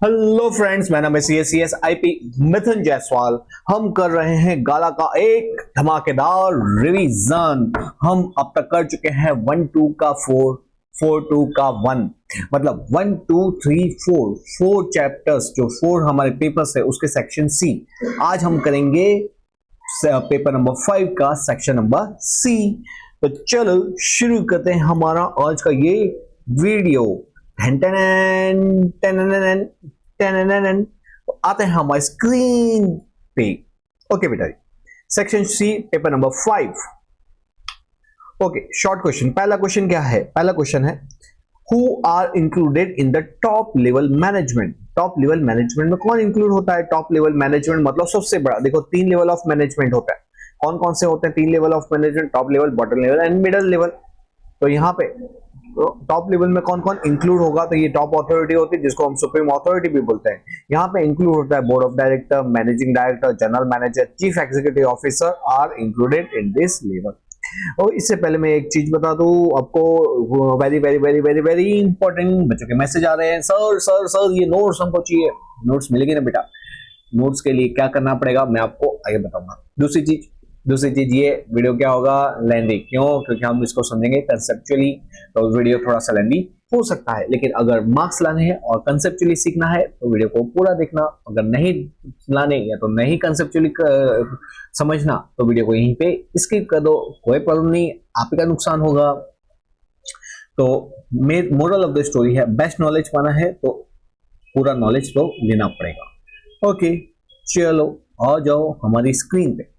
Hello friends, मेरा नाम है सी एस आईपी मिथुन जायसवाल। हम कर रहे हैं गाला का एक धमाकेदार रिवीजन। हम अब तक कर चुके हैं 1-2 का 4, 4-2 का 1, मतलब 1-2-3-4 4 चैप्टर्स, जो 4 हमारे पेपर्स है उसके सेक्शन सी। आज हम करेंगे पेपर नंबर 5 का सेक्शन नंबर सी। तो चलो शुरू करते हैं हमारा आज का ये वीडियो। आते हैं हमारे स्क्रीन पे। ओके बेटा, section C paper number 5। Okay, short question. पहला क्वेश्चन क्या है? पहला क्वेश्चन है who are included in the top level management. Top level management में कौन इंक्लूड होता है? टॉप लेवल मैनेजमेंट मतलब सबसे बड़ा। देखो 3 लेवल ऑफ मैनेजमेंट होता है। कौन कौन से होते हैं 3 level of management? Top level, bottom level and middle level. तो यहाँ पे टॉप लेवल में कौन कौन इंक्लूड होगा? तो ये टॉप अथॉरिटी होती है जिसको हम सुप्रीम अथॉरिटी भी बोलते हैं। यहाँ पे इंक्लूड होता है board of director, managing director, general manager, chief executive officer are included in this level. और इससे पहले मैं एक चीज बता दूं आपको, very very very very very important. बच्चों के मैसेज आ रहे हैं, सर सर सर ये नोट्स हमको चाहिए। नोट्स मिलेगी ना बेटा? नोट्स के लिए क्या करना पड़ेगा मैं आपको आगे बताऊंगा। दूसरी चीज ये वीडियो क्या होगा? लेंदी। क्यों? क्योंकि हम इसको समझेंगे कंसेप्चुअली, तो वीडियो थोड़ा सा लेंदी हो सकता है। लेकिन अगर मार्क्स लाने हैं और कंसेप्चुअली सीखना है तो वीडियो को पूरा देखना। अगर नहीं लाने या तो नहीं कंसेप्चुअली समझना तो वीडियो को यहीं पे स्किप कर दो, कोई प्रॉब्लम नहीं, आप ही का नुकसान होगा। तो मोरल ऑफ द स्टोरी है, बेस्ट नॉलेज पाना है तो पूरा नॉलेज तो लेना पड़ेगा। ओके चलो आ जाओ हमारी स्क्रीन पे।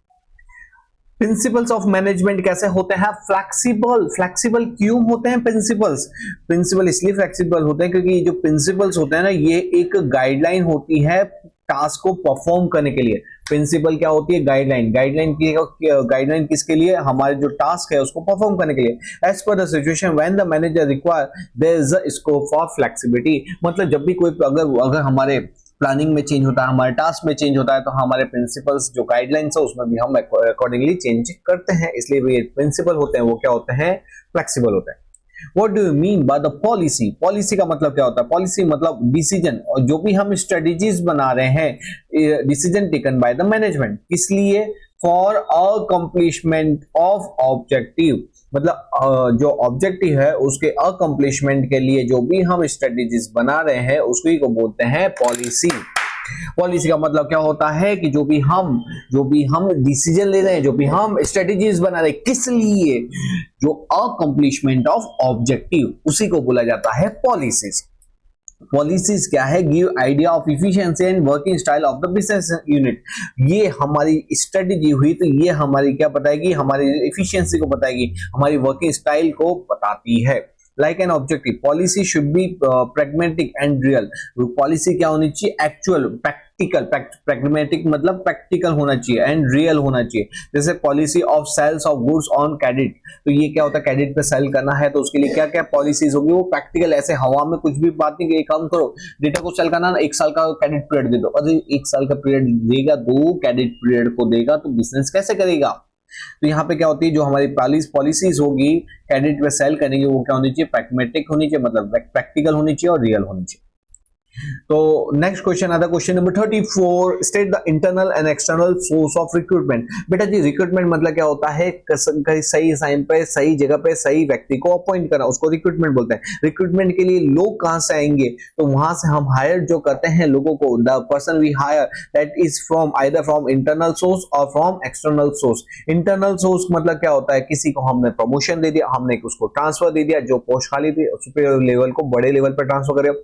प्रिंसिपल्स ऑफ मैनेजमेंट कैसे होते हैं? फ्लेक्सिबल। फ्लेक्सिबल क्यों होते हैं प्रिंसिपल इसलिए फ्लेक्सिबल होते हैं क्योंकि जो प्रिंसिपल्स होते हैं ना, ये एक गाइडलाइन होती है टास्क को परफॉर्म करने के लिए। प्रिंसिपल क्या होती है? गाइडलाइन। गाइडलाइन किसके लिए? हमारे जो टास्क है उसको परफॉर्म करने के लिए। As per the situation when the manager require there is a scope for flexibility. मतलब जब भी कोई अगर हमारे प्लानिंग में चेंज होता है, हमारे टास्क में चेंज होता है, तो हमारे प्रिंसिपल्स जो गाइडलाइंस है उसमें भी हम अकॉर्डिंगली चेंज करते हैं। इसलिए ये प्रिंसिपल होते हैं वो क्या होते हैं? फ्लेक्सिबल होते हैं। What do you mean by the policy? Policy का मतलब क्या होता है? पॉलिसी मतलब डिसीजन, और जो भी हम स्ट्रेटेजीज बना रहे हैं, decision taken by the management. इसलिए फॉर अकम्प्लिशमेंट ऑफ ऑब्जेक्टिव, मतलब जो ऑब्जेक्टिव है उसके अकम्प्लिशमेंट के लिए जो भी हम स्ट्रेटेजीज बना रहे हैं उसको को बोलते हैं पॉलिसी। पॉलिसी का मतलब क्या होता है कि जो भी हम डिसीजन ले रहे हैं, जो भी हम स्ट्रेटेजीज बना रहे हैं, किस लिए? जो अकम्प्लिशमेंट ऑफ ऑब्जेक्टिव, उसी को बोला जाता है पॉलिसीज। पॉलिसीज क्या है? Give idea of efficiency and working style of the business unit. ये हमारी स्ट्रेटेजी हुई तो ये हमारी क्या बताएगी? हमारी इफिशिएंसी को बताएगी, हमारी वर्किंग स्टाइल को बताती है। Like an objective policy should be pragmatic and real. Policy क्या होनी चाहिए? Actual, practical. प्रैग्मेटिक मतलब प्रैक्टिकल होना चाहिए एंड रियल होना चाहिए। जैसे policy of sales of goods on credit, तो ये क्या होता है? क्रेडिट पे सेल करना है तो उसके लिए क्या क्या पॉलिसीज होगी? वो प्रैक्टिकल, ऐसे हवा में कुछ भी बात नहीं कि एक काम करो, डेटा को सेल करना, 1 साल का क्रेडिट पीरियड दे दो। अरे 1 साल का पीरियड देगा तो क्रेडिट पीरियड को देगा तो बिजनेस कैसे करेगा? तो यहाँ पे क्या होती है, जो हमारी पॉलिसीज होगी क्रेडिट पे सेल करेंगे वो क्या होनी चाहिए? प्रैग्मेटिक होनी चाहिए, मतलब प्रैक्टिकल होनी चाहिए और रियल होनी चाहिए। तो नेक्स्ट क्वेश्चन आता है, question number 34। State the internal and external source of recruitment. बेटा जी रिक्रूटमेंट मतलब क्या होता है? सही टाइम पे, सही जगह पे, सही व्यक्ति को अपॉइंट करना, उसको रिक्रूटमेंट बोलते हैं। रिक्रूटमेंट के लिए लोग कहां से आएंगे? तो वहां से हम हायर जो करते हैं लोगों को, the person we hire that is from either from internal source और from external source. Internal source मतलब क्या होता है? किसी को हमने प्रमोशन दे दिया, हमने उसको ट्रांसफर दे दिया, जो पोस्ट खाली थी सुपीरियर लेवल को बड़े लेवल पर ट्रांसफर करे।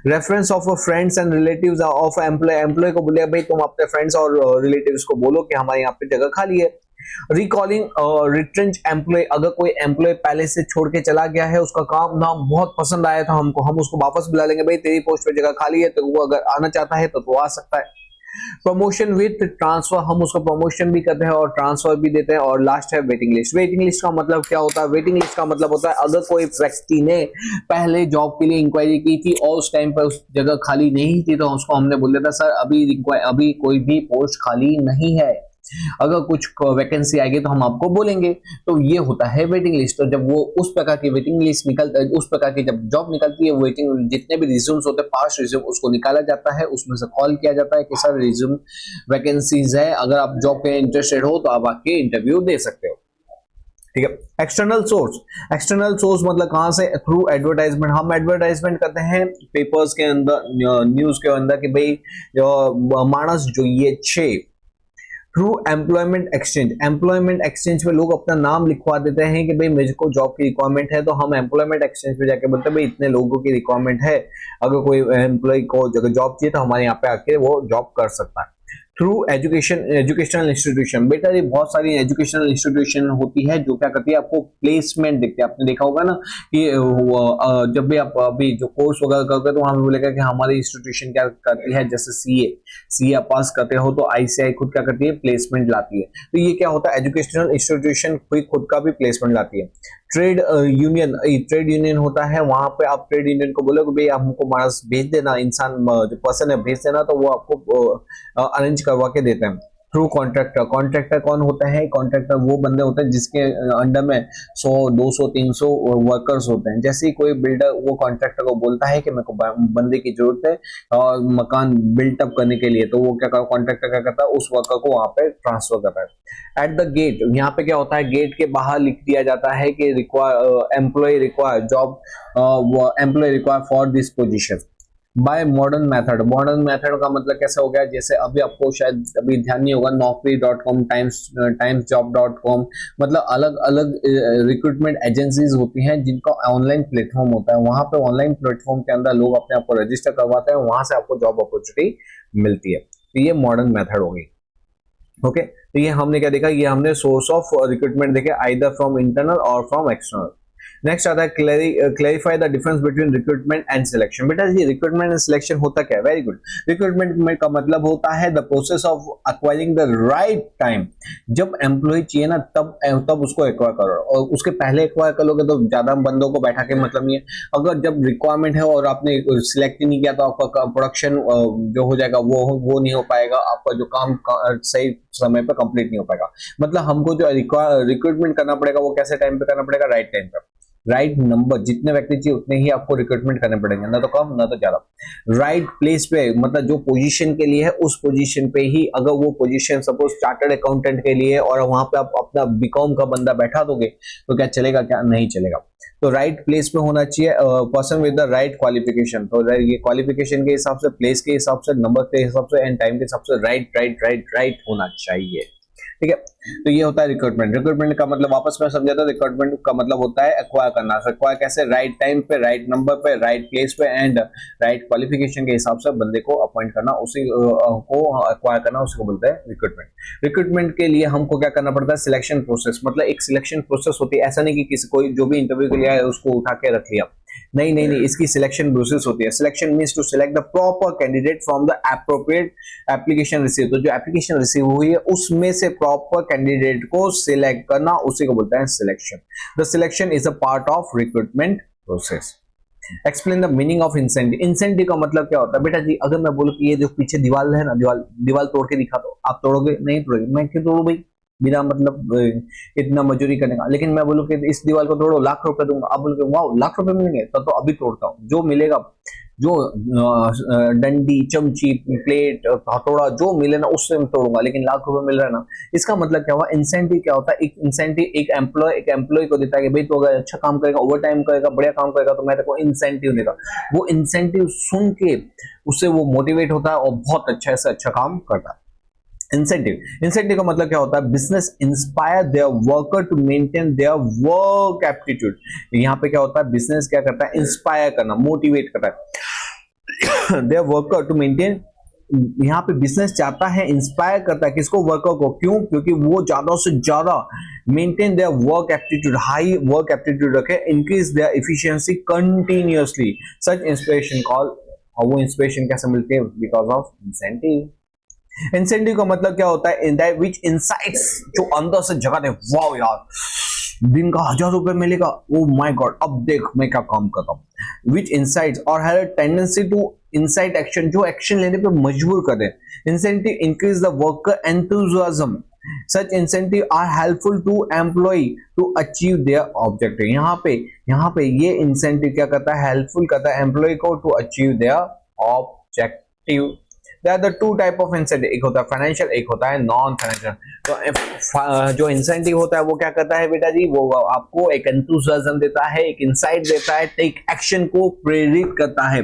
Reference of friends and relatives of employee को बोले भाई तुम अपने फ्रेंड्स और रिलेटिव्स को बोलो कि हमारे यहाँ पे जगह खाली है। रिकॉलिंग रिट्रेंच एम्प्लॉय, अगर कोई एम्प्लॉय पहले से छोड़ के चला गया है, उसका काम नाम बहुत पसंद आया था हमको, हम उसको वापस बुला लेंगे, भाई तेरी पोस्ट पे जगह खाली है, तो वो अगर आना चाहता है तो वो आ सकता है। प्रमोशन विद ट्रांसफर, हम उसको प्रमोशन भी करते हैं और ट्रांसफर भी देते हैं। और लास्ट है वेटिंग लिस्ट। वेटिंग लिस्ट का मतलब क्या होता है? वेटिंग लिस्ट का मतलब होता है अगर कोई व्यक्ति ने पहले जॉब के लिए इंक्वायरी की थी और उस टाइम पर उस जगह खाली नहीं थी तो उसको हमने बोल दिया था सर अभी कोई भी पोस्ट खाली नहीं है। अगर कुछ वैकेंसी आएगी तो हम आपको बोलेंगे। तो ये होता है वेटिंग लिस्ट। तो जब वो उस प्रकार की वेटिंग लिस्ट उस प्रकार की जब जॉब निकलती है, वेटिंग जितने भी रिज्यूम्स होते हैं, पास्ट रिज्यूम, उसको निकाला जाता है, उसमें से कॉल किया जाता है कि सर रिज्यूम वैकेंसीज है, अगर आप जॉब के इंटरेस्टेड हो तो आप आके इंटरव्यू दे सकते हो। ठीक है। एक्सटर्नल सोर्स मतलब कहां से? Through advertisement. हम एडवर्टाइजमेंट करते हैं पेपर्स के अंदर, न्यूज के अंदर कि भाई मानस જોઈએ છે। थ्रू एम्प्लॉयमेंट एक्सचेंज पे लोग अपना नाम लिखवा देते हैं कि भाई मेरे को जॉब की रिक्वायरमेंट है, तो हम एम्प्लॉयमेंट एक्सचेंज पे जाके बोलते हैं भाई इतने लोगों की रिक्वायरमेंट है, अगर कोई एम्प्लॉय को जॉब चाहिए तो हमारे यहाँ पे आके वो जॉब कर सकता है। Through educational institution. बेटा ये बहुत सारी एजुकेशनल इंस्टीट्यूशन होती है जो क्या करती है, आपको प्लेसमेंट देखते हैं। आपने देखा होगा ना कि जब भी आप अभी जो कोर्स वगैरह करते हो तो वहां बोलेगा कि हमारी इंस्टीट्यूशन क्या करती है, जैसे सीए आप पास करते हो तो आईसीआई खुद क्या करती है, प्लेसमेंट लाती है। तो ये क्या होता है, एजुकेशनल इंस्टीट्यूशन खुद का भी प्लेसमेंट लाती है। ट्रेड यूनियन होता है, वहां पे आप ट्रेड यूनियन को बोलोगे भाई हमको मानस भेज देना, इंसान जो पर्सन है भेज देना, तो वो आपको अरेंज करवा के देते हैं। थ्रू कॉन्ट्रैक्टर कौन होता है? कॉन्ट्रैक्टर वो बंदे होते हैं जिसके अंडर में 100 200 300 वर्कर्स होते हैं। जैसे ही कोई बिल्डर वो कॉन्ट्रैक्टर को बोलता है कि मेरे को बंदे की जरूरत है और मकान बिल्टअप करने के लिए, तो वो क्या कॉन्ट्रैक्टर क्या करता है, उस वर्कर को वहां पे ट्रांसफर करता है। एट द गेट, यहाँ पे क्या होता है, गेट के बाहर लिख दिया जाता है कि employee require for this position by modern method का मतलब कैसे हो गया, जैसे अभी आपको शायद अभी ध्यान नहीं होगा, naukri.com, timesjob.com, मतलब अलग अलग रिक्रूटमेंट एजेंसीज होती हैं जिनका ऑनलाइन प्लेटफॉर्म होता है। वहां पे ऑनलाइन प्लेटफॉर्म के अंदर लोग अपने आप को रजिस्टर करवाते हैं, वहां से आपको जॉब अपॉर्चुनिटी मिलती है। तो ये मॉडर्न मेथड होगी। ओके, तो ये हमने क्या देखा, ये हमने सोर्स ऑफ रिक्रूटमेंट देखे, आइदर फ्रॉम इंटरनल और फ्रॉम एक्सटर्नल। नेक्स्ट आता है clarify the difference between recruitment and selection. बेटा जी रिक्रूटमेंट एंड सिलेक्शन होता क्या है? Very good. रिक्रूटमेंट का मतलब होता है the process of acquiring the right time. जब एम्प्लॉय चाहिए ना तब उसको एक्वायर करो, और उसके पहले एक्वायर करोगे तो ज्यादा बंदों को बैठा के मतलब नहीं है। अगर जब रिक्वायरमेंट है और आपने सिलेक्ट ही नहीं किया तो आपका प्रोडक्शन जो हो जाएगा वो नहीं हो पाएगा, आपका जो काम सही समय पे कंप्लीट नहीं हो पाएगा। मतलब हमको जो रिक्रूटमेंट करना पड़ेगा वो कैसे टाइम पे करना पड़ेगा? राइट टाइम पे, राइट नंबर, जितने व्यक्ति चाहिए उतने ही आपको रिक्रूटमेंट करने पड़ेंगे, ना तो कम ना तो ज्यादा। राइट प्लेस पे, मतलब जो पोजीशन के लिए है उस पोजीशन पे ही, अगर वो पोजीशन सपोज चार्टर्ड अकाउंटेंट के लिए और वहां पे आप अपना बीकॉम का बंदा बैठा दोगे तो क्या चलेगा? क्या नहीं चलेगा। तो राइट प्लेस पे होना चाहिए person with the right qualification. तो ये क्वालिफिकेशन के हिसाब से, प्लेस के हिसाब से, नंबर के हिसाब से एंड टाइम के हिसाब से राइट होना चाहिए। ठीक है, तो ये होता है रिक्रूटमेंट का मतलब वापस में समझा था, रिक्रूटमेंट का मतलब होता है एक्वायर करना। एक्वायर कैसे? राइट टाइम पे, राइट नंबर पे, राइट प्लेस पे एंड राइट क्वालिफिकेशन के हिसाब से बंदे को अपॉइंट करना, उसी को एक्वायर करना, उसी को बोलते हैं रिक्रूटमेंट के लिए हमको क्या करना पड़ता है? सिलेक्शन प्रोसेस, मतलब एक सिलेक्शन प्रोसेस होती है। ऐसा नहीं कि किसी कोई जो भी इंटरव्यू के लिए आए उसको उठा के रख लिया, नहीं, इसकी सिलेक्शन प्रोसेस होती है। Selection means to select the proper candidate from the appropriate application receive. तो जो एप्लीकेशन रिसीव हुई है उसमें से प्रॉपर कैंडिडेट को सिलेक्ट करना, उसी को बोलते हैं selection. The selection is a part of recruitment process. Explain the meaning of incentive. Incentive का मतलब क्या होता है? बेटा जी अगर मैं बोलूं कि ये जो पीछे दीवार है ना, दीवार तोड़ के दिखा दो, आप तोड़ोगे? नहीं तोड़ोगे। मैं क्यों तोड़ू भाई, बिना मतलब इतना मजदूरी करने का। लेकिन मैं बोलूं कि इस दीवार को तोड़ो, लाख रुपए दूंगा, आप बोलोगे वाह लाख रुपए मिलेंगे, तो अभी तोड़ता हूँ। जो मिलेगा, जो डंडी, चमची, प्लेट, हथौड़ा जो मिले ना उससे मैं तोड़ूंगा, लेकिन लाख रुपए मिल रहा है ना। इसका मतलब क्या हुआ? इंसेंटिव क्या होता है? एक इंसेंटिव एक एम्प्लॉय को देता है कि भाई तो अगर अच्छा काम करेगा, ओवर टाइम करेगा, बढ़िया काम करेगा तो मैं तेरे को इंसेंटिव देगा। वो इंसेंटिव सुन के उससे वो मोटिवेट होता है और बहुत अच्छा से अच्छा काम करता है। इंसेंटिव का मतलब क्या होता है? Business inspire their worker to maintain their work aptitude. यहाँ पे क्या होता है? बिजनेस क्या करता है? इंस्पायर करना, मोटिवेट करता है देयर वर्कर टू मेंटेन। यहाँ पे बिजनेस चाहता है, इंस्पायर करता है किसको? वर्कर को। क्यों? क्योंकि वो ज्यादा से ज्यादा maintain their work aptitude, high work aptitude रखे, increase their efficiency continuously. Such inspiration call, और वो इंस्पिरेशन कैसे मिलती है? Because of incentive. इंसेंटिव का मतलब क्या होता है? इन दैट विच इनसाइट्स, जो अंदर से जगा दे, वाओ यार दिन का 1000 रुपए मिलेगा, ओ माय गॉड अब देख मैं क्या काम कर रहा हूं। विच इनसाइट्स और have a tendency to insight action, जो एक्शन लेने पे मजबूर कर दे। Incentive increase the worker enthusiasm, such incentive are helpful to employ to achieve their objective. यहाँ पे ये इंसेंटिव क्या करता है, हेल्पफुल करता है एम्प्लॉय को to achieve their objective. There are the two type of incentive, एक होता है फाइनेंशियल, एक होता है नॉन फाइनेंशियल। तो जो इंसेंटिव होता है वो क्या करता है बेटा जी, वो आपको एक एंथुसियाज्म देता है, एक इंसाइट देता है, एक एक्शन को प्रेरित करता है।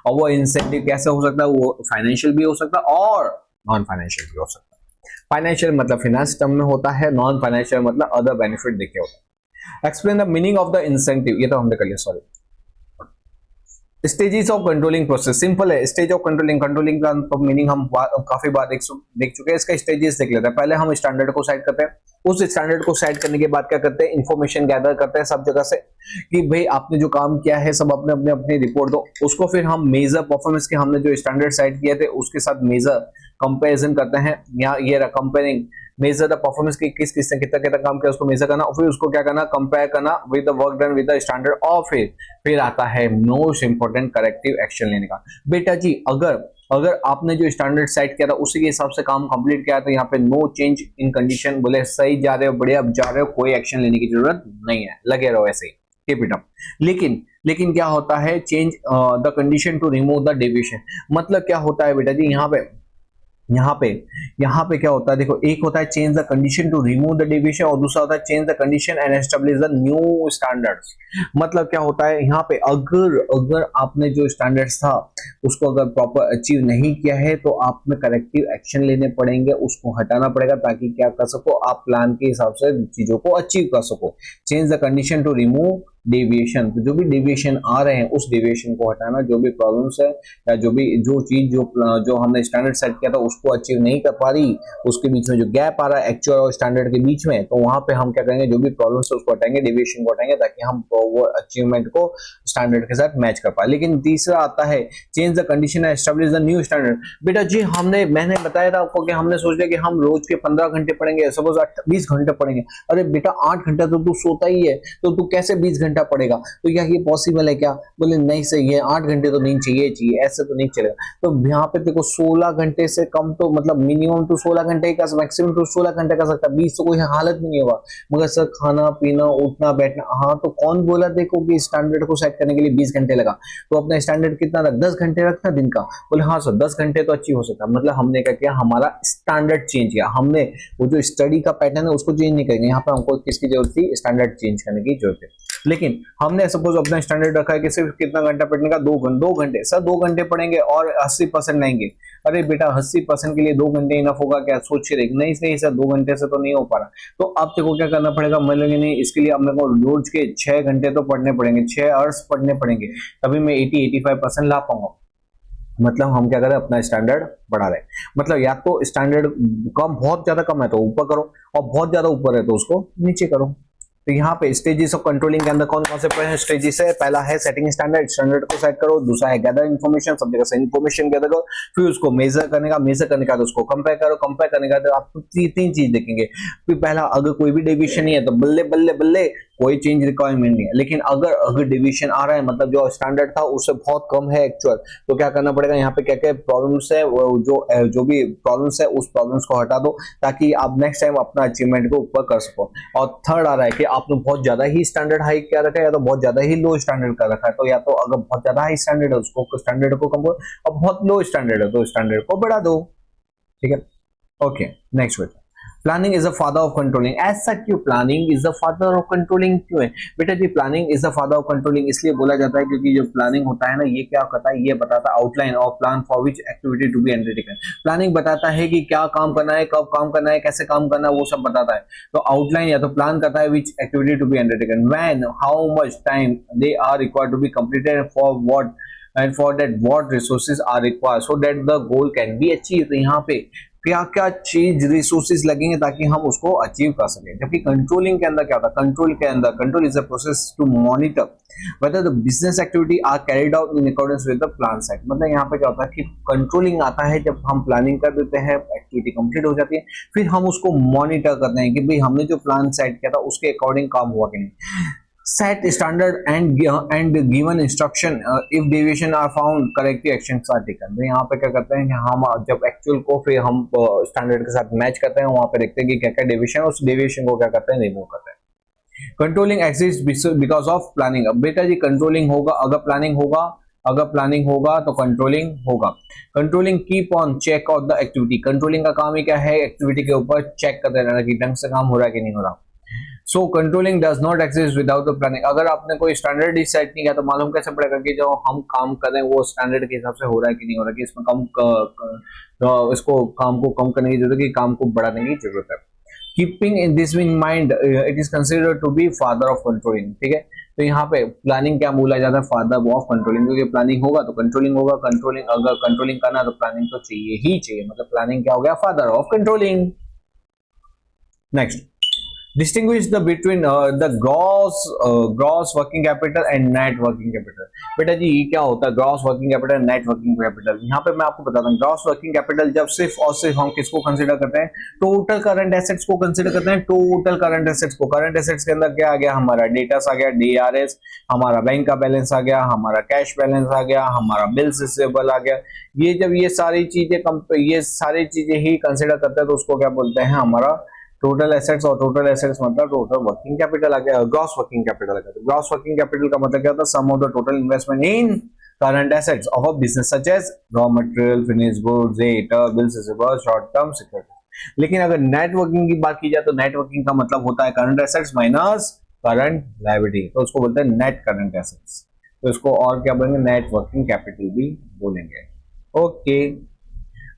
और वो इंसेंटिव कैसे हो सकता है, वो फाइनेंशियल भी हो सकता है और नॉन फाइनेंशियल भी हो सकता है। फाइनेंशियल मतलब फिनेंस टर्म में होता है, नॉन फाइनेंशियल मतलब अदर बेनिफिट देके होता है। Explain the meaning of the incentive, ये तो हमने कर लिया, sorry. Stages of controlling process, simple है। स्टेज ऑफ कंट्रोलिंग का मीनिंग हम काफी बार देख चुके हैं। इसका स्टेजेस देख लेते हैं। पहले हम स्टैंडर्ड को सेट करते हैं, उस स्टैंडर्ड को सेट करने के बाद क्या करते हैं, इंफॉर्मेशन गैदर करते हैं सब जगह से कि भाई आपने जो काम किया है सब अपने अपने अपनी रिपोर्ट दो। उसको फिर हम मेजर परफॉर्मेंस के, हमने जो स्टैंडर्ड सेट किए थे उसके साथ मेजर कंपैरिजन करते हैं। यहाँ ये रहा कंपेयरिंग, मेजर द परफॉर्मेंस की किस किसने कितना कितना काम किया उसको मेजर करना, और फिर उसको क्या करना, कंपेयर करना with the work done with the standard. और फिर आता है मोस्ट इंपोर्टेंट करेक्टिव एक्शन लेने का। बेटा जी अगर आपने जो स्टैंडर्ड सेट किया था उसी के हिसाब से काम कंप्लीट किया तो यहाँ पे नो चेंज इन कंडीशन, बोले सही जा रहे हो, बढ़िया जा रहे हो, कोई एक्शन लेने की जरूरत नहीं है, लगे रहो ऐसे ही, कीप इट अप। लेकिन क्या होता है, change the condition to remove the deviation. मतलब क्या होता है बेटा जी, यहाँ पे क्या होता है, देखो एक होता है change the condition to remove the deviation और दूसरा होता है change the condition and establish the new standards. मतलब क्या होता है यहाँ पे, अगर आपने जो स्टैंडर्ड्स था उसको अगर प्रॉपर अचीव नहीं किया है तो आप में करेक्टिव एक्शन लेने पड़ेंगे, उसको हटाना पड़ेगा ताकि क्या कर सको, आप प्लान के हिसाब से चीजों को अचीव कर सको। Change the condition to remove deviation, तो जो भी डेविएशन आ रहे हैं उस डेविएशन को हटाना, जो भी प्रॉब्लम्स है या जो चीज जो हमने स्टैंडर्ड सेट किया था उसको अचीव नहीं कर पा रही, उसके बीच में जो गैप आ रहा है एक्चुअल और स्टैंडर्ड के बीच में, तो वहां पे हम क्या करेंगे, जो भी प्रॉब्लम्स है उसको हटाएंगे, डेविएशन को हटाएंगे ताकि हम वो अचीवमेंट को स्टैंडर्ड के साथ मैच कर पाए। लेकिन तीसरा आता है change the condition and establish the new standard. बेटा जी मैंने बताया था आपको कि हमने सोच लिया कि हम रोज के 15 घंटे पढ़ेंगे, सपोज 20 घंटे पढ़ेंगे। अरे बेटा 8 घंटा तो तू सोता ही है, तो तू कैसे 20 घंटा पढ़ेगा, तो क्या ये पॉसिबल है क्या? बोले नहीं सही है, 8 घंटे तो नहीं चाहिए, ऐसे तो नहीं चलेगा। तो यहाँ पे देखो 16 घंटे से कम तो मतलब मिनिमम तो 16 घंटे का, मैक्सिमम तो 16 घंटे का सकता है, 20 तो कोई हालत नहीं होगा। मगर सर खाना पीना उठना बैठना, हाँ तो कौन बोला देखो कि स्टैंडर्ड को सेट करने के लिए 20 घंटे लगा, तो अपना स्टैंडर्ड कितना रख, 10 घंटे रखना दिन का। बोले हाँ सर 10 घंटे तो अच्छी हो सकता है। मतलब हमने क्या किया, हमारा स्टैंडर्ड चेंज किया, हमने वो जो स्टडी का पैटर्न है उसको चेंज नहीं करेंगे। यहाँ पे हमको किसकी जरूरत थी, स्टैंडर्ड चेंज करने की जरूरत है। लेकिन हमने सपोज अपना स्टैंडर्ड रखा है कि सिर्फ कितना घंटा पढ़ने का, 2 घंटे। सर 2 घंटे पढ़ेंगे और 80% लेंगे। अरे बेटा 80% के लिए 2 घंटे इनफ होगा क्या, सोच के देख। नहीं सर 2 घंटे से तो नहीं हो पा रहा, तो अब देखो क्या करना पड़ेगा, मतलब नहीं इसके लिए अब मेरे को रोज के 6 घंटे तो पढ़ने पड़ेंगे, 6 आवर्स पढ़ने पड़ेंगे, तभी मैं 80-85% ला पाऊंगा। मतलब हम क्या करें, अपना स्टैंडर्ड बढ़ा रहे। मतलब या तो स्टैंडर्ड कम, बहुत ज्यादा कम है तो ऊपर करो, और बहुत ज्यादा ऊपर है तो उसको नीचे करो। तो यहाँ पे स्टेजेस ऑफ कंट्रोलिंग के अंदर कौन कौन से स्टेजेस है, पहला है सेटिंग स्टैंडर्ड को सेट करो, दूसरा है गैदर इन्फॉर्मेशन, सब जगह से इन्फॉर्मेशन गैदर करो, फिर उसको मेजर करने का तो उसको कंपेयर करो, कंपेयर करने का तो आपको तीन चीज देखेंगे। फिर पहला, अगर कोई भी डेविएशन नहीं है तो बल्ले बल्ले बल्ले कोई चेंज रिक्वायरमेंट नहीं है। लेकिन अगर डेविएशन आ रहा है, मतलब जो स्टैंडर्ड था उससे बहुत कम है एक्चुअल, तो क्या करना पड़ेगा, यहाँ पे क्या क्या प्रॉब्लम्स है, जो भी प्रॉब्लम्स है उस प्रॉब्लम्स को हटा दो ताकि आप नेक्स्ट टाइम अपना अचीवमेंट को ऊपर कर सको। और थर्ड आ रहा है कि आपने बहुत ज्यादा ही स्टैंडर्ड हाई क्या रखा है या तो बहुत ज्यादा ही लो स्टैंडर्ड का रखा है, तो या तो अगर बहुत ज्यादा हाई स्टैंडर्ड है उसको स्टैंडर्ड को कम करो, और बहुत लो स्टैंडर्ड है तो स्टैंडर्ड को बढ़ा दो। ठीक है, okay next question. Planning is the father of controlling. ऐसा क्यों planning is the father of controlling क्यों है? बेटा जी planning is the father of controlling इसलिए बोला जाता है क्योंकि जो प्लानिंग होता है ना, ये क्या करता है, ये बताता है outline of plan for which activity to be undertaken. Planning बताता है कि क्या काम करना है, कब काम करना है, कैसे काम करना है, वो सब बताता है। तो आउटलाइन या तो प्लान करता है which activity to be undertaken, when, how much time they are required to be completed, for what and for that what resources are required so that the goal can be achieved। तो यहाँ पे क्या क्या चीज resources लगेंगे ताकि हम उसको अचीव कर सकें। जबकि कंट्रोलिंग के अंदर क्या होता है, control is a process to monitor whether the business activity are carried out in accordance with the plan set। मतलब यहाँ पे क्या होता है कि कंट्रोलिंग आता है जब हम प्लानिंग कर देते हैं, एक्टिविटी कंप्लीट हो जाती है, फिर हम उसको मॉनिटर करते हैं कि भाई हमने जो प्लान सेट किया था उसके अकॉर्डिंग काम हुआ कि नहीं। Set standard and given instruction if deviation are found corrective actions are taken. तो यहाँ पे क्या करते हैं कि हम जब एक्चुअल को फिर हम स्टैंडर्ड के साथ मैच करते हैं, वहां पे देखते हैं कि क्या क्या डेविएशन, उस डेविएशन को क्या करते हैं, रिमूव करते हैं। Controlling exist because of planning. अब बेटा जी कंट्रोलिंग होगा अगर प्लानिंग होगा, अगर प्लानिंग होगा तो कंट्रोलिंग होगा। Controlling keep on check of the activity. Controlling का काम ही क्या है, एक्टिविटी के ऊपर चेक करते रहना कि ढंग से काम हो रहा है कि नहीं हो रहा। So controlling does not exist without the planning. अगर आपने कोई स्टैंडर्ड ही सेट नहीं किया तो मालूम कैसे पड़ेगा कि जो हम काम कर रहे हैं वो स्टैंडर्ड के हिसाब से हो रहा है कि नहीं हो रहा, कि इसमें तो इसको काम को कम करने की जरूरत है कि काम को बढ़ाने की जरूरत है। Keeping in this in mind it is considered to be father of controlling. ठीक है, तो यहाँ पे प्लानिंग क्या बोला जाता है, फादर ऑफ कंट्रोलिंग, क्योंकि प्लानिंग होगा तो कंट्रोलिंग होगा। कंट्रोलिंग अगर कंट्रोलिंग करना तो प्लानिंग तो चाहिए ही चाहिए, मतलब प्लानिंग क्या हो गया, father of controlling. Next, distinguish the between the gross working capital and net working capital। बेटा जी ये क्या होता है gross working capital, net working capital. यहाँ पे मैं आपको बताता हूँ, ग्रॉस वर्किंग कैपिटल जब सिर्फ और सिर्फ हम किसको कंसीडर करते हैं, टोटल करंट एसेट्स को कंसीडर करते हैं। टोटल करंट एसेट्स को, करंट एसेट्स के अंदर क्या आ गया, हमारा डेटास आ गया, DRS, हमारा बैंक का बैलेंस आ गया, हमारा कैश बैलेंस आ गया, हमारा बिल्स रिसीवेबल आ गया। ये जब ये सारी चीजें ही कंसीडर करते हैं तो उसको क्या बोलते हैं, हमारा टोटल एसेट्स। और टोटल एसेट्स मतलब टोटल वर्किंग कैपिटल आ गया, ग्रॉस वर्किंग कैपिटल आ गया। तो ग्रॉस वर्किंग कैपिटल का मतलब क्या होता है, sum of the total investment in current assets of a business such as raw material, finished goods, data, bills receivable, short term security. लेकिन अगर नेट वर्किंग की बात की जाए तो नेट वर्किंग का मतलब होता है current assets minus current liability, तो उसको बोलते हैं नेट करंट एसेट्स। तो इसको और क्या बोलेंगे, नेट वर्किंग कैपिटल भी बोलेंगे। Okay,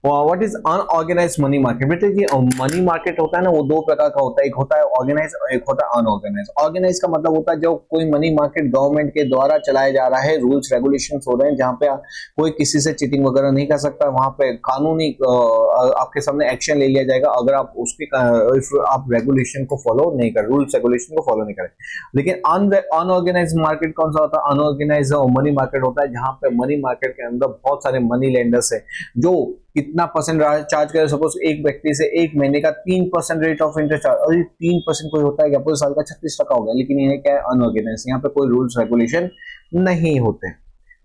what is unorganised money market. बेटे जी मनी मार्केट होता है ना, वो दो प्रकार का होता है, एक होता है ऑर्गेनाइज और एक होता है अनऑर्गेनाइज। ऑर्गेनाइज का मतलब होता है जो कोई मनी मार्केट गवर्नमेंट के द्वारा चलाया जा रहा है, रूल्स रेगुलेशंस हो रहे हैं, जहां पे कोई किसी से चीटिंग वगैरह नहीं कर सकता, वहां पे कानूनी आपके सामने एक्शन ले लिया जाएगा अगर आप उसके आप रेगुलेशन को फॉलो नहीं करें, रूल्स रेगुलेशन को फॉलो नहीं करें। लेकिन अनऑर्गेनाइज मार्केट कौन सा होता है, अनऑर्गेनाइज मनी मार्केट होता है जहां पे मनी मार्केट के अंदर बहुत सारे मनी लेंडर्स है जो कितना परसेंट चार्ज करे। सपोज एक व्यक्ति से एक महीने का 3% रेट ऑफ इंटरेस्ट, और 3% कोई होता है क्या, पूरे साल का 36% हो गया। लेकिन ये क्या है, अनऑर्गेनाइज, यहाँ पे कोई रूल्स रेगुलेशन नहीं होते।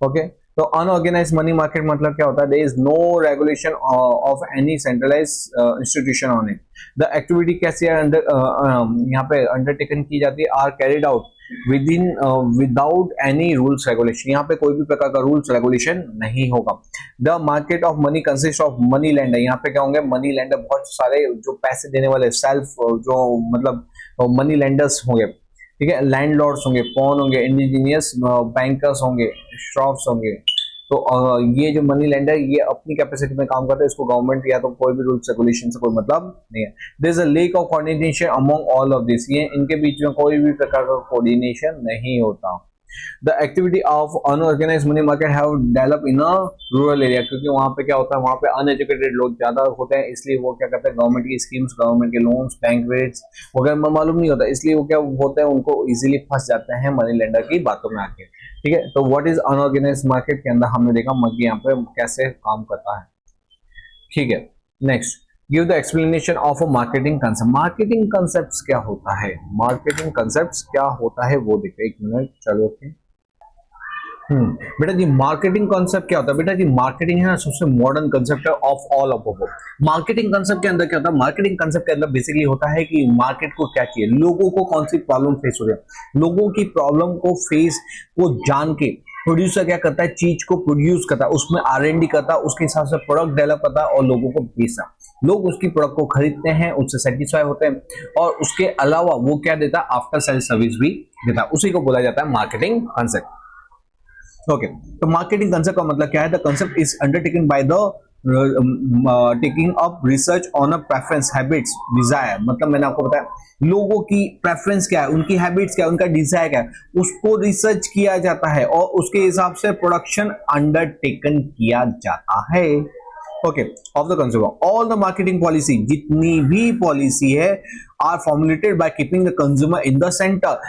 ओके, तो अनऑर्गेनाइज मनी मार्केट मतलब क्या होता है, there is no regulation of any centralised institution on it. The activity कैसे यहाँ पे अंडरटेकन की जाती है, are carried out without any rules regulation. यहाँ पे कोई भी प्रकार का रूल्स रेगुलेशन नहीं होगा। The market of money consist of money lender. यहाँ पे क्या होंगे, मनी लैंडर, बहुत सारे जो पैसे देने वाले सेल्फ जो मतलब मनी लैंडर्स होंगे। ठीक है, लैंडलॉर्ड्स होंगे, पॉन होंगे, इंडिजीनियस बैंकर्स होंगे, शॉप्स होंगे। तो ये जो मनी लेंडर ये अपनी कैपेसिटी में काम करते हैं, इसको गवर्नमेंट या तो कोई भी रूल्स रेगुलेशन से कोई मतलब नहीं है। There is a lack of coordination among all of this. ये इनके बीच में कोई भी प्रकार का कोऑर्डिनेशन नहीं होता। The activity of unorganised money market have develop in a rural area, क्योंकि वहां पे क्या होता है, वहां पे अनएजुकेटेड लोग ज्यादा होते हैं, इसलिए वो क्या करते हैं, गवर्नमेंट की स्कीम्स, गवर्नमेंट के लोन्स, बैंक रेट्स वगैरह मालूम नहीं होता, इसलिए वो क्या होता है, उनको इजीली फंस जाते हैं मनी लेंडर की बातों में आके। ठीक है, तो व्हाट इज अनऑर्गेनाइज्ड मार्केट के अंदर हमने देखा मगी यहाँ पे कैसे काम करता है। ठीक है, next, give the explanation of a marketing concept. Marketing concept क्या होता है, मार्केटिंग कंसेप्ट क्या होता है वो देखो, एक मिनट चलो। ओके, बेटा जी मार्केटिंग कॉन्सेप्ट क्या होता है, बेटा जी मार्केटिंग है ना सबसे मॉडर्न कंसेप्ट है ऑफ ऑल ऑफ वो। मार्केटिंग कंसेप्ट के अंदर क्या होता है, मार्केटिंग कंसेप्ट के अंदर बेसिकली होता है कि मार्केट को क्या चाहिए, लोगों को कौन सी प्रॉब्लम फेस हो रही है, लोगों की प्रॉब्लम को फेस को जान के प्रोड्यूसर क्या करता है, चीज को प्रोड्यूस करता है, उसमें R&D करता है, उसके हिसाब से प्रोडक्ट डेवलप करता है और लोगों को बेचता। लोग उसकी प्रोडक्ट को खरीदते हैं, उससे सेटिस्फाई होते हैं और उसके अलावा वो क्या देता है, आफ्टर सेल सर्विस भी देता है, उसी को बोला जाता है मार्केटिंग कंसेप्ट। ओके, तो मार्केटिंग कंसेप्ट का मतलब क्या है, the concept is undertaken by the taking up research on a preference, habits, desire. मतलब मैंने आपको बताया लोगों की प्रेफरेंस क्या है, उनकी हैबिट्स क्या है, उनका डिजायर क्या है, उसको रिसर्च किया जाता है और उसके हिसाब से प्रोडक्शन अंडरटेकन किया जाता है। Okay, of the consumer all the marketing policy, जितनी भी पॉलिसी है are formulated by keeping the consumer in the centre.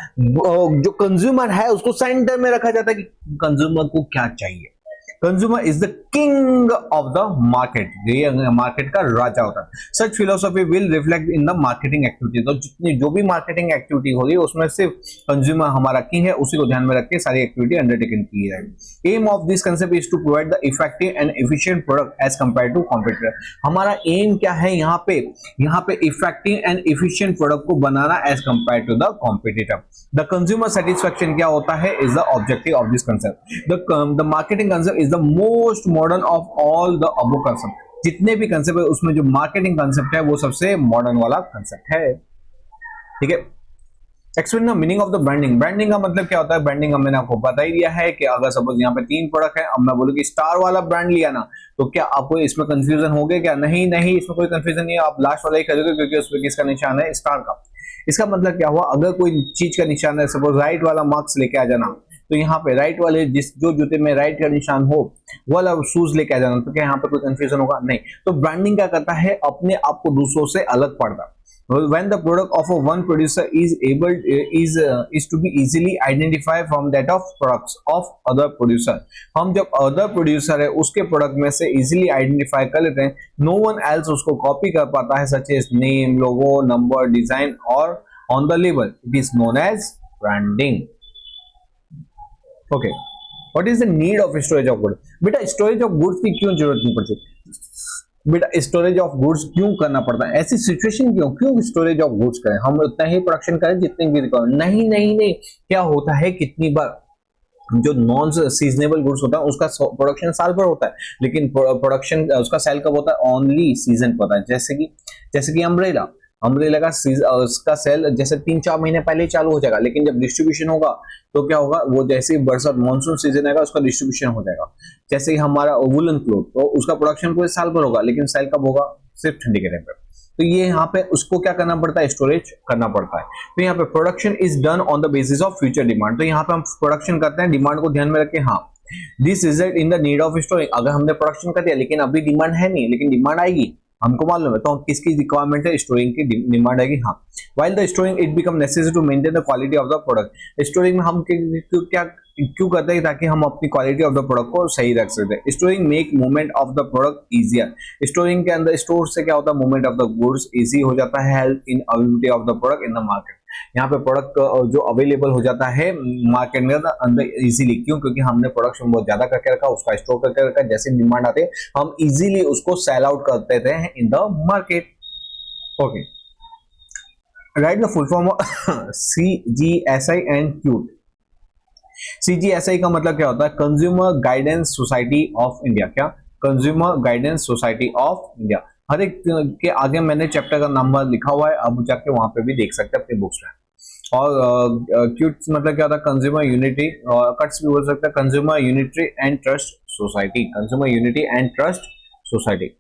जो कंज्यूमर है उसको सेंटर में रखा जाता है कि कंज्यूमर को क्या चाहिए। Consumer is the king of the market, ये मार्केट का राजा होता है। Such philosophy will reflect in the marketing activity, तो जितनी जो भी मार्केटिंग एक्टिविटी होगी उसमें सिर्फ कंज्यूमर हमारा किंग है, उसी को ध्यान में रख के सारी एक्टिविटी अंडरटेकन की जाएगी। Aim of this concept is to provide the effective and efficient product as compare to competitor. हमारा एम क्या है यहाँ पे इफेक्टिव एंड एफिशिएंट प्रोडक्ट को बनाना as compare to the competitor. The consumer satisfaction क्या होता है is the objective of this concept. The marketing concept is the most modern of all the above concept. जितने भी कंसेप्ट है उसमें जो मार्केटिंग कंसेप्ट है वो सबसे मॉडर्न वाला कंसेप्ट है, ठीक है। Explain the meaning of the branding. Branding का मतलब क्या होता है? ब्रांडिंग मैंने आपको बता ही दिया है कि अगर सपोज यहाँ पे 3 प्रोडक्ट है, अब मैं बोलूँ कि स्टार वाला ब्रांड लिया ना, तो क्या आपको इसमें कंफ्यूजन हो गया क्या? नहीं, इसमें कोई कंफ्यूजन नहीं है, आप लास्ट वाला ही खरीदोगे क्योंकि उसमें किसका निशान है? स्टार का। इसका मतलब क्या हुआ? अगर कोई चीज का निशान है, सपोज राइट वाला मार्क्स लेके आ जाना, तो यहाँ पे राइट वाले जो जूते में राइट का निशान हो वो वाला शूज लेके आ जाना, तो क्या यहाँ पे कोई कंफ्यूजन होगा? नहीं। तो ब्रांडिंग क्या करता है? अपने आप को दूसरों से अलग पड़ता। When the product of a one producer is to be easily identified from that of products of other producer, हम जब other producer है उसके प्रोडक्ट में से easily identify कर लेते हैं, no one else उसको कॉपी कर पाता है, such as name, logo, number, design or on the label. It is known as branding. Okay. What is the need of storage of goods? बेटा storage of goods की क्यों जरूरत नहीं पड़ती? बेटा स्टोरेज ऑफ गुड्स क्यों करना पड़ता है? ऐसी सिचुएशन क्यों स्टोरेज ऑफ गुड्स करें? हम उतना ही प्रोडक्शन करें जितनी भी रिक्वायरमेंट। नहीं, क्या होता है कितनी बार जो नॉन सीजनेबल गुड्स होता है उसका प्रोडक्शन साल भर होता है, लेकिन प्रोडक्शन उसका सेल कब होता है? ओनली सीजन पर होता है। जैसे कि अम्ब्रेला का उसका सेल जैसे 3-4 महीने पहले ही चालू हो जाएगा, लेकिन जब डिस्ट्रीब्यूशन होगा तो क्या होगा? वो जैसे ही बरसात मानसून सीजन आएगा उसका डिस्ट्रीब्यूशन हो जाएगा। जैसे ही हमारा वुलन क्लोथ, तो उसका प्रोडक्शन पूरे साल भर होगा, लेकिन सेल कब होगा? सिर्फ ठंडी के टाइम पे। तो ये यहाँ पे उसको क्या करना पड़ता है? स्टोरेज करना पड़ता है। तो यहाँ पे production is done on the basis of future demand. तो यहाँ पे हम प्रोडक्शन करते हैं डिमांड को ध्यान में रख के। हाँ, this result in the need of storing. अगर हमने प्रोडक्शन कर दिया लेकिन अभी डिमांड है नहीं, लेकिन डिमांड आएगी, हमको मालूम है, तो किसकी रिक्वायरमेंट है? स्टोरिंग की डिमांड आएगी। हाँ, while the storing it become necessary to maintain the quality of the product. Storing में हम क्यों करते हैं? ताकि हम अपनी क्वालिटी ऑफ द प्रोडक्ट को सही रख सकते हैं। Storing make movement of the product easier. Storing के अंदर स्टोर से क्या होता है? Movement of the goods easy हो जाता है। Help in availability of the product in the market. यहाँ पे प्रोडक्ट जो अवेलेबल हो जाता है मार्केट में अंदर इजीली। क्यों? क्योंकि हमने प्रोडक्शन बहुत ज्यादा करके रखा, उसका स्टोर करके रखा, जैसे डिमांड आते हैं हम इजीली उसको सेल आउट कर देते हैं in the market. Okay, write the full form CGSI and cute. CGSI का मतलब क्या होता है? Consumer Guidance Society of India. क्या? Consumer Guidance Society of India. हर एक के आगे मैंने चैप्टर का नंबर लिखा हुआ है, आप जाके वहां पे भी देख सकते हैं अपने बुक्स में। और क्यूट्स मतलब क्या होता है? कंज्यूमर यूनिटी, कट्स भी बोल सकते हैं consumer unity and trust society. Consumer unity and trust society.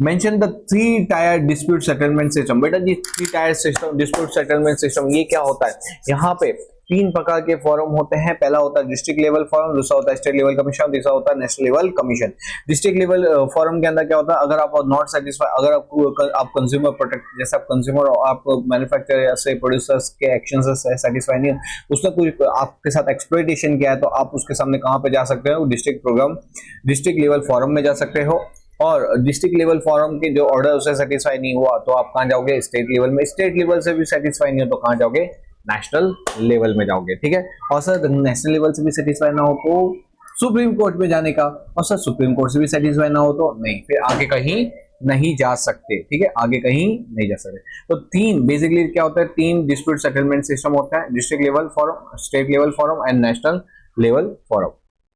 Mention the 3 tyre dispute settlement system. बेटा जी 3 tier system dispute settlement system ये क्या होता है? यहाँ पे 3 प्रकार के फॉरम होते हैं। पहला होता है डिस्ट्रिक्ट लेवल फॉरम, दूसरा होता है स्टेट लेवल कमीशन, तीसरा होता है national level commission. District level forum के अंदर क्या होता है? अगर आप नॉट सेटिस्फाई, अगर आप कंज्यूमर प्रोटेक्ट, जैसे आप कंज्यूमर आप मैन्युफैक्चरर से प्रोड्यूसर्स के एक्शन से सेटिस्फाई नहीं है, उसने कोई आपके साथ एक्सप्लॉइटेशन किया है, तो आप उसके सामने कहाँ पे जा सकते हो? डिस्ट्रिक्ट लेवल फॉरम में जा सकते हो। और डिस्ट्रिक्ट लेवल फॉरम के जो ऑर्डर उससे सेटिस्फाई नहीं हुआ तो आप कहाँ जाओगे? स्टेट लेवल में। स्टेट लेवल से भी सेटिस्फाई नहीं हो तो कहाँ जाओगे? नेशनल लेवल में जाओगे, ठीक है। और सर नेशनल लेवल से भी सेटिस्फाई ना हो तो सुप्रीम कोर्ट में जाने का, और सर सुप्रीम कोर्ट से भी सेटिस्फाई ना हो तो नहीं, फिर आगे कहीं नहीं जा सकते, ठीक है, आगे कहीं नहीं जा सकते। तो 3 बेसिकली क्या होता है? 3 डिस्प्यूट सेटलमेंट सिस्टम होता है, district level forum, state level forum and national level forum.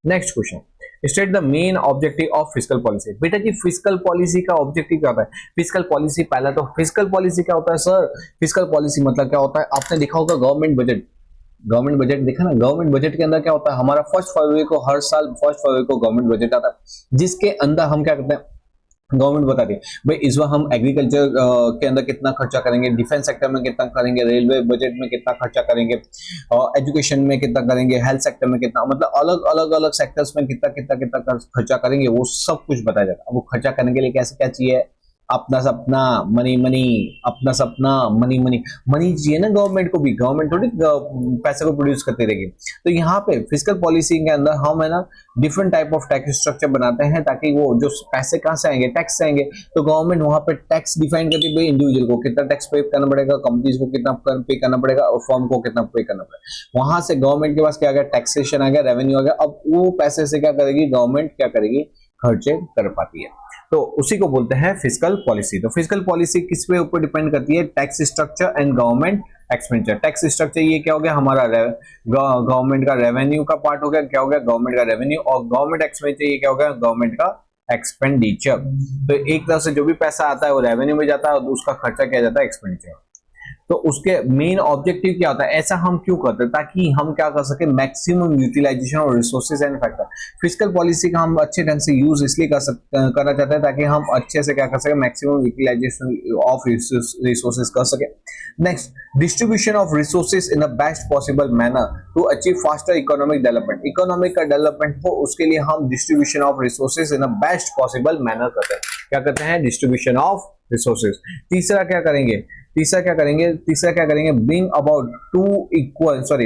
Next question, state the main objective of fiscal policy. बेटा जी फिस्कल पॉलिसी का ऑब्जेक्टिव क्या होता है? फिस्कल पॉलिसी, पहला तो फिस्कल पॉलिसी क्या होता है सर? फिस्कल पॉलिसी मतलब क्या होता है? आपने देखा होगा गवर्नमेंट बजट देखा ना। गवर्नमेंट बजट के अंदर क्या होता है? हमारा 1 फरवरी को, हर साल 1 फरवरी को गवर्नमेंट बजट आता है, जिसके अंदर हम क्या करते हैं? गवर्नमेंट बताती है भाई इस बार हम एग्रीकल्चर के अंदर कितना खर्चा करेंगे, डिफेंस सेक्टर में कितना करेंगे, रेलवे बजट में कितना खर्चा करेंगे, एजुकेशन में कितना करेंगे, हेल्थ सेक्टर में कितना, मतलब अलग अलग सेक्टर्स में कितना खर्चा करेंगे, वो सब कुछ बताया जाता है। वो खर्चा करने के लिए कैसे क्या चाहिए अपना सपना मनी मनी, अपना सपना मनी मनी। मनी चाहिए ना गवर्नमेंट को भी, गवर्नमेंट थोड़ी पैसे को प्रोड्यूस करती रहेगी। तो यहाँ पे फिजिकल पॉलिसी के अंदर हम है ना different type of tax structure बनाते हैं, ताकि वो जो पैसे कहाँ से आएंगे, टैक्स से आएंगे। तो गवर्नमेंट वहां पे टैक्स डिफाइन करती है, भाई इंडिविजुअल को कितना टैक्स पे करना पड़ेगा, कंपनीज को कितना पे करना पड़ेगा, और फर्म को कितना पे करना पड़ेगा। वहां से गवर्नमेंट के पास क्या आ गया, टैक्सेशन आ गया, रेवेन्यू आ गया। अब वो पैसे से क्या करेगी गवर्नमेंट, क्या करेगी, खर्चे कर पाती है। तो उसी को बोलते हैं फिजिकल पॉलिसी। तो फिजिकल पॉलिसी किस पे ऊपर डिपेंड करती है, tax structure and government expenditure. Tax structure ये क्या हो गया, हमारा गवर्नमेंट का रेवेन्यू का पार्ट हो गया, क्या हो गया, गवर्नमेंट का रेवेन्यू। और गवर्नमेंट एक्सपेंडिचर ये क्या हो गया, गवर्नमेंट का एक्सपेंडिचर। तो एक तरह से जो भी पैसा आता है वो रेवेन्यू में जाता है, और उसका खर्चा किया जाता है एक्सपेंडिचर। तो उसके मेन ऑब्जेक्टिव क्या होता है, ऐसा हम क्यों करते हैं, ताकि हम क्या कर सके, maximum utilisation of resources and factor. Physical policy का हम अच्छे ढंग से यूज इसलिए करना चाहते हैं ताकि हम अच्छे से क्या कर सके, मैक्सिमम यूटिलाइजेशन ऑफ रिसोर्सेज कर सके। Next, distribution of resources in the best possible manner to achieve faster economic development. Economic का डेवलपमेंट हो उसके लिए हम distribution of resources in the best possible manner करते हैं। क्या करते हैं, डिस्ट्रीब्यूशन ऑफ रिसोर्सेज। तीसरा क्या करेंगे,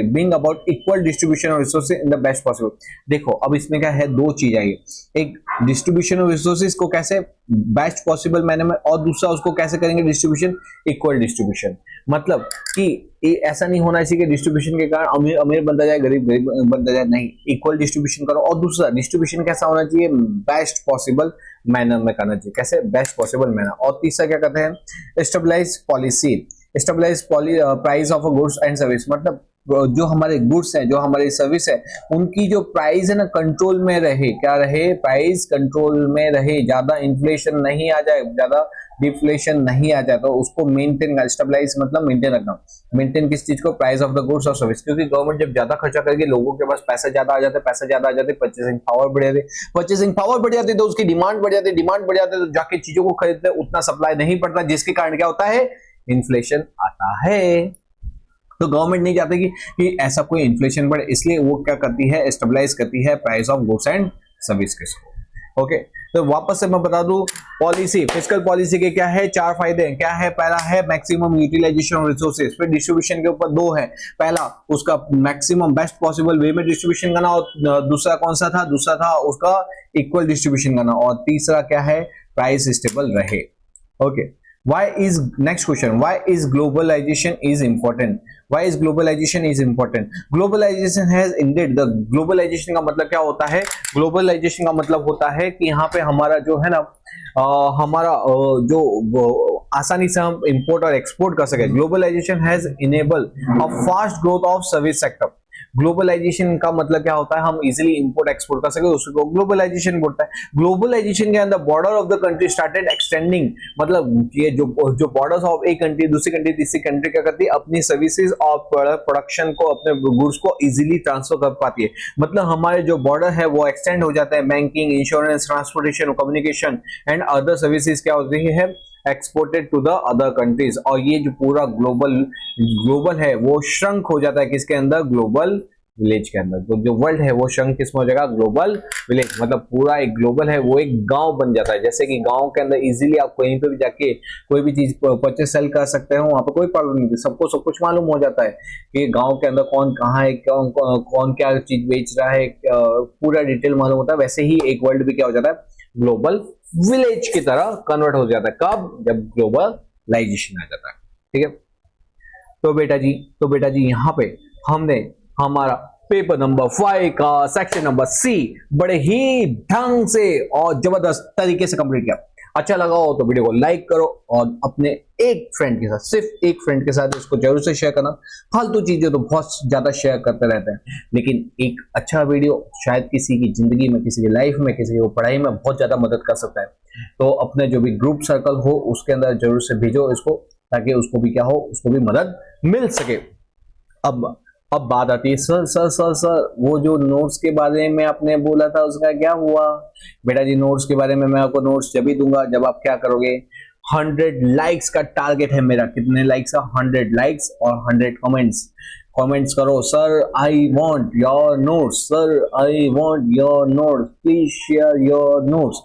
bring about equal distribution of resources in the best possible। देखो अब इसमें क्या है, दो चीज आई, एक डिस्ट्रीब्यूशन ऑफ रिसोर्सेज को कैसे बेस्ट पॉसिबल मैनर में, और दूसरा उसको कैसे करेंगे डिस्ट्रीब्यूशन, इक्वल डिस्ट्रीब्यूशन। मतलब कि ऐसा नहीं होना चाहिए कि डिस्ट्रीब्यूशन के कारण अमीर अमीर बनता जाए, गरीब गरीब बनता जाए, नहीं, इक्वल डिस्ट्रीब्यूशन करो। और दूसरा डिस्ट्रीब्यूशन कैसा होना चाहिए, बेस्ट पॉसिबल मैनर में करना चाहिए। कैसे, बेस्ट पॉसिबल मैनर। और तीसरा क्या कहते हैं, stabilise price of goods and service. मतलब जो हमारे गुड्स है, जो हमारी सर्विस है, उनकी जो प्राइस है ना कंट्रोल में रहे। क्या रहे, प्राइस कंट्रोल में रहे, ज्यादा इन्फ्लेशन नहीं आ जाए, ज्यादा डिफ्लेशन नहीं आ जाए। तो उसको मेंटेन, स्टेबलाइज मतलब मेंटेन रखना। मेंटेन किस चीज को, प्राइस ऑफ द गुड्स और सर्विस। क्योंकि गवर्नमेंट जब ज्यादा खर्चा करेगी, लोगों के पास पैसा ज्यादा आ जाता है, परचेसिंग पावर बढ़ जाती, तो उसकी डिमांड बढ़ जाती है, तो जाके चीजों को खरीदते उतना सप्लाई नहीं पड़ता, जिसके कारण क्या होता है, इन्फ्लेशन आता है। तो गवर्नमेंट नहीं चाहती कि ऐसा कोई इन्फ्लेशन बढ़े, इसलिए वो क्या करती है, स्टेबलाइज करती है price of goods and service को। ओके, तो वापस से मैं बता दूं, पॉलिसी, फिजिकल पॉलिसी के क्या है, चार फायदे हैं। क्या है, पहला है मैक्सिमम यूटिलाइजेशन ऑफ रिसोर्सेज। फिर डिस्ट्रीब्यूशन के ऊपर दो है, पहला उसका मैक्सिमम बेस्ट पॉसिबल वे में डिस्ट्रीब्यूशन करना, और दूसरा कौन सा था, दूसरा था उसका इक्वल डिस्ट्रीब्यूशन करना, और तीसरा क्या है, प्राइस स्टेबल रहे। Okay, next question, why is globalization is important? Globalization has ended। the globalization का मतलब क्या होता है, globalization का मतलब होता है कि यहाँ पे हमारा जो है ना हमारा जो आसानी से हम इंपोर्ट और एक्सपोर्ट कर सके। Globalisation has enable a fast growth of service sector. Globalisation का मतलब क्या होता है, हम इजीली इंपोर्ट एक्सपोर्ट कर सके, उसको ग्लोबलाइजेशन बोलता है। ग्लोबलाइजेशन के अंदर border of the country started extending. मतलब ये जो बॉर्डर्स ऑफ एक कंट्री दूसरी कंट्री तीसरी कंट्री क्या करती है, अपनी सर्विसेज और प्रोडक्शन को, अपने गुड्स को इजीली ट्रांसफर कर पाती है। मतलब हमारे जो बॉर्डर है वो एक्सटेंड हो जाता है। Banking, insurance, transportation, communication and other services क्या होती है, exported to the other countries. और ये जो पूरा ग्लोबल है वो श्रंक हो जाता है किसके अंदर, ग्लोबल विलेज के अंदर। तो जो वर्ल्ड है वो श्रंक किसमें हो जाएगा, ग्लोबल विलेज। मतलब पूरा एक ग्लोबल है वो एक गांव बन जाता है। जैसे कि गांव के अंदर इजीली आप कहीं पे भी जाके कोई भी चीज परचेस सेल कर सकते हो, वहां पे कोई प्रॉब्लम नहीं, सबको सब कुछ मालूम हो जाता है कि गांव के अंदर कौन कहाँ है, कौन क्या चीज बेच रहा है, पूरा डिटेल मालूम होता है। वैसे ही एक वर्ल्ड भी क्या हो जाता है, ग्लोबल विलेज की तरह कन्वर्ट हो जाता है। कब, जब ग्लोबलाइजेशन आ जाता है। ठीक है, तो बेटा जी यहाँ पे हमने हमारा पेपर नंबर 5 का सेक्शन नंबर सी बड़े ही ढंग से और जबरदस्त तरीके से कंप्लीट किया। अच्छा लगा हो तो वीडियो को लाइक करो, और अपने एक फ्रेंड के साथ, सिर्फ एक फ्रेंड के साथ इसको जरूर से शेयर करना। फालतू चीजें तो बहुत ज्यादा शेयर करते रहते हैं, लेकिन एक अच्छा वीडियो शायद किसी की जिंदगी में, किसी की लाइफ में, किसी को पढ़ाई में बहुत ज्यादा मदद कर सकता है। तो अपने जो भी ग्रुप सर्कल हो उसके अंदर जरूर से भेजो इसको, ताकि उसको भी क्या हो, उसको भी मदद मिल सके। अब बात आती है, सर वो जो नोट्स के बारे में आपने बोला था उसका क्या हुआ? बेटा जी नोट्स के बारे में मैं आपको नोट्स जब ही दूंगा जब आप क्या करोगे, 100 लाइक्स का टारगेट है मेरा। कितने लाइक्स का? 100 लाइक्स और 100 कमेंट्स करो। Sir I want your notes, sir I want your notes, please share your notes.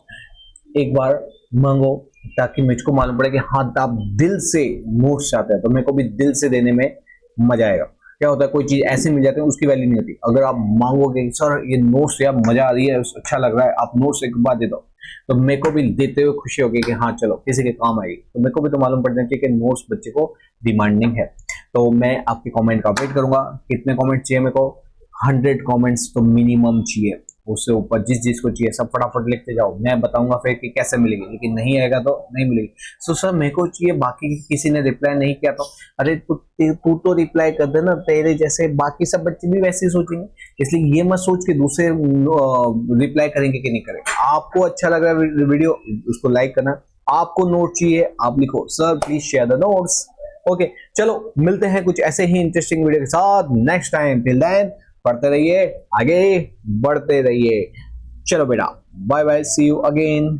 एक बार मांगो, ताकि मुझको मालूम पड़े कि हाँ आप दिल से नोट्स चाहते हैं, तो मेरे को भी दिल से देने में मजा आएगा। क्या होता है कोई चीज ऐसे मिल जाती है उसकी वैल्यू नहीं होती। अगर आप मांगोगे कि सर ये नोट्स यार मजा आ रही है, अच्छा लग रहा है, आप नोट्स एक बार दे दो, तो मेरे को भी देते हुए खुशी होगी कि हाँ चलो किसी के काम आएगी। तो मेरे को भी तो मालूम पड़ना चाहिए कि नोट्स बच्चे को डिमांडिंग है। तो मैं आपके कमेंट का वेट करूंगा। कितने कमेंट चाहिए मेरे को? 100 कमेंट्स तो मिनिमम चाहिए। उससे ऊपर जिस जिस को चाहिए सब फटाफट लिखते जाओ, मैं बताऊंगा फिर कि कैसे मिलेगी, लेकिन नहीं आएगा तो नहीं मिलेगी। सो सर मेरे को चाहिए, बाकी किसी ने रिप्लाई नहीं किया तो अरे तू तो रिप्लाई कर देना, तेरे जैसे बाकी सब बच्चे भी वैसे ही सोचेंगे। इसलिए ये मत सोच के दूसरे रिप्लाई करेंगे कि नहीं करेंगे। आपको अच्छा लग रहा है वीडियो, उसको लाइक करना। आपको नोट चाहिए, आप लिखो sir please share the notes. Okay चलो मिलते हैं कुछ ऐसे ही इंटरेस्टिंग वीडियो के साथ नेक्स्ट टाइम। टिल देन पढ़ते रहिए, आगे बढ़ते रहिए। चलो बेटा, bye bye, see you again.